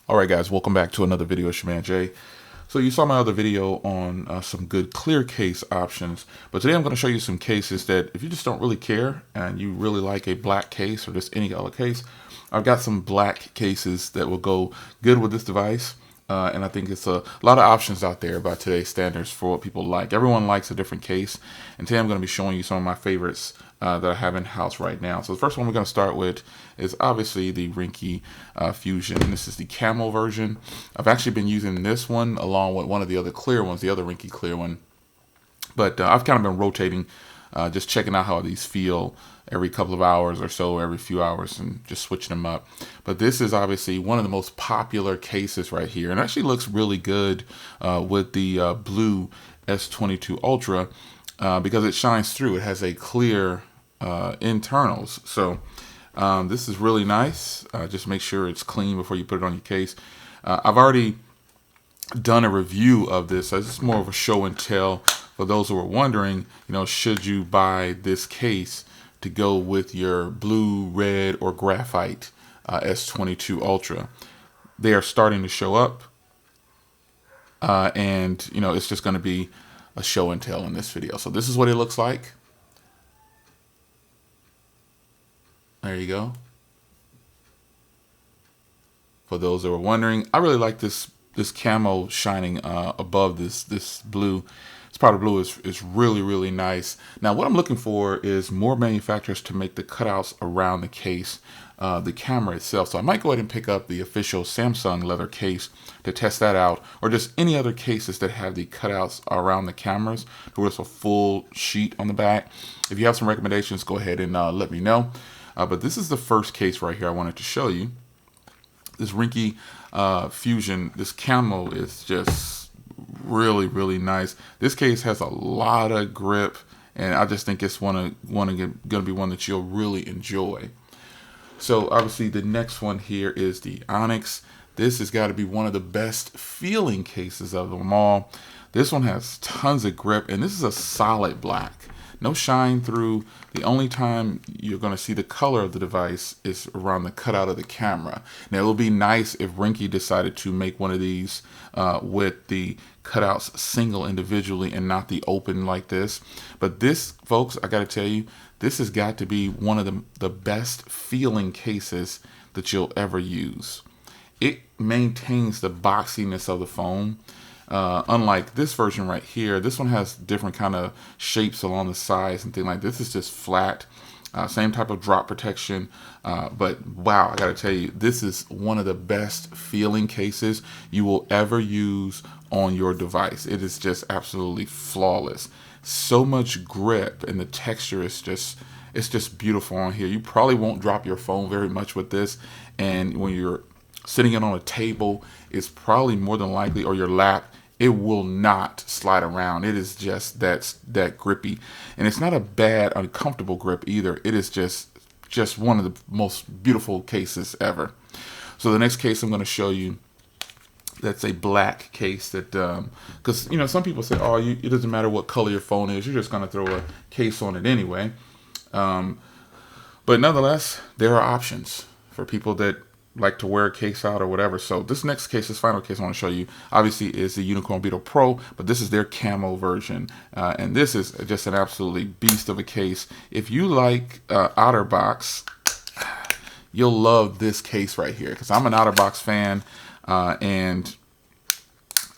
Alright guys, welcome back to another video. It's your man Jay. So you saw my other video on some good clear case options, but today I'm going to show you some cases that if you just don't really care and you really like a black case or just any other case, I've got some black cases that will go good with this device. And I think it's a lot of options out there by today's standards for what people like. Everyone likes a different case. And today I'm going to be showing you some of my favorites that I have in house right now. So the first one we're going to start with is obviously the Rinky Fusion. This is the camel version. I've actually been using this one along with one of the other clear ones, the other Rinky clear one. But I've kind of been rotating, just checking out how these feel every couple of hours or so, every few hours, and just switching them up. But this is obviously one of the most popular cases right here, and actually looks really good with the blue S22 Ultra because it shines through. It has a clear internals, so this is really nice. Just make sure it's clean before you put it on your case. I've already done a review of this. So it's more of a show and tell for those who are wondering, should you buy this case to go with your blue, red, or graphite S22 Ultra. They are starting to show up, and it's just going to be a show and tell in this video. So this is what it looks like. There you go. For those that were wondering, I really like this camo shining above this blue. This powder blue is really, really nice. Now, what I'm looking for is more manufacturers to make the cutouts around the case, the camera itself. So I might go ahead and pick up the official Samsung leather case to test that out, or just any other cases that have the cutouts around the cameras, where it's a full sheet on the back. If you have some recommendations, go ahead and let me know. But this is the first case right here I wanted to show you. This Rinky Fusion, this camo is just really, really nice. This case has a lot of grip, and I just think it's going to be one that you'll really enjoy. So obviously the next one here is the Onyx. This has got to be one of the best feeling cases of them all. This one has tons of grip, and this is a solid black. No shine through. The only time you're going to see the color of the device is around the cutout of the camera. Now, it would be nice if Rinky decided to make one of these with the cutouts single individually and not the open like this. But this, folks, I got to tell you, this has got to be one of the best feeling cases that you'll ever use. It maintains the boxiness of the phone. Unlike this version right here, this one has different kind of shapes along the sides and things like this. Is just flat, same type of drop protection. But wow, I gotta tell you, this is one of the best feeling cases you will ever use on your device. It is just absolutely flawless. So much grip, and the texture is it's just beautiful on here. You probably won't drop your phone very much with this, and when you're sitting it on a table, it's probably more than likely, or your lap, it will not slide around. It is just that grippy, and it's not a bad, uncomfortable grip either. It is just one of the most beautiful cases ever. So the next case I'm going to show you, that's a black case that, because some people say, oh, it doesn't matter what color your phone is, you're just going to throw a case on it anyway. But nonetheless, there are options for people that like to wear a case out or whatever. So this next case, this final case I want to show you, obviously is the Unicorn Beetle Pro, but this is their camo version. And this is just an absolutely beast of a case. If you like OtterBox, you'll love this case right here, because I'm an OtterBox fan. And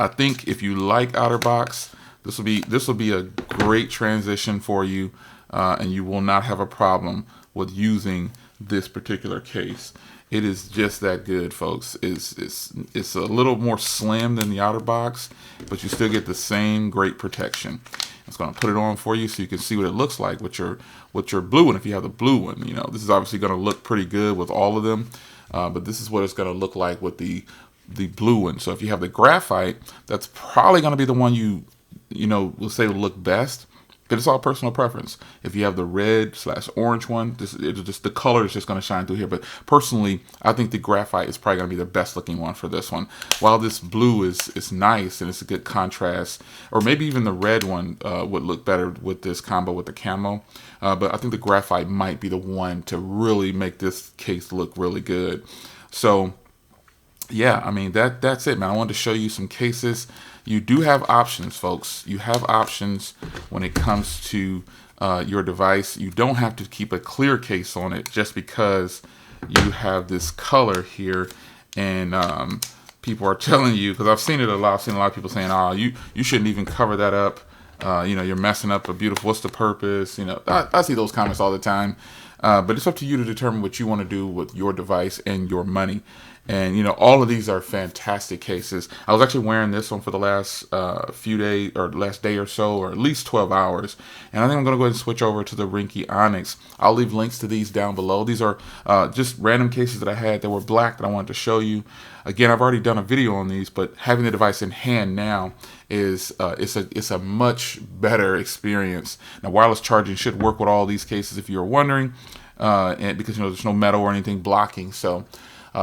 I think if you like OtterBox, this will be a great transition for you, and you will not have a problem with using this particular case. It is just that good, folks. It's a little more slim than the OtterBox, but you still get the same great protection. It's going to put it on for you so you can see what it looks like with your blue one. If you have the blue one, this is obviously going to look pretty good with all of them, but this is what it's going to look like with the blue one. So if you have the graphite, that's probably going to be the one we'll say will look best. But it's all personal preference. If you have the red/orange one, the color is just going to shine through here. But personally, I think the graphite is probably going to be the best looking one for this one. While this blue is nice and it's a good contrast, or maybe even the red one would look better with this combo with the camo. But I think the graphite might be the one to really make this case look really good. So yeah, I mean, that's it, man. I wanted to show you some cases. You do have options, folks. You have options when it comes to your device. You don't have to keep a clear case on it just because you have this color here. And people are telling you, because I've seen it a lot. I've seen a lot of people saying, "Oh, you shouldn't even cover that up. You know, you're messing up a beautiful. What's the purpose?" You know, I see those comments all the time. But it's up to you to determine what you want to do with your device and your money. And, you know, all of these are fantastic cases. I was actually wearing this one for the last few days, or last day or so, or at least 12 hours. And I think I'm going to go ahead and switch over to the Rinky Onyx. I'll leave links to these down below. These are just random cases that I had that were black that I wanted to show you. Again, I've already done a video on these, but having the device in hand now is it's a much better experience. Now, wireless charging should work with all these cases if you're wondering, and because, you know, there's no metal or anything blocking. So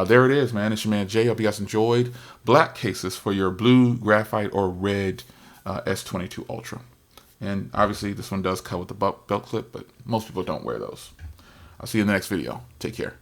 there it is, man. It's your man Jay. Hope you guys enjoyed black cases for your blue, graphite, or red S22 Ultra. And obviously, this one does come with the belt clip, but most people don't wear those. I'll see you in the next video. Take care.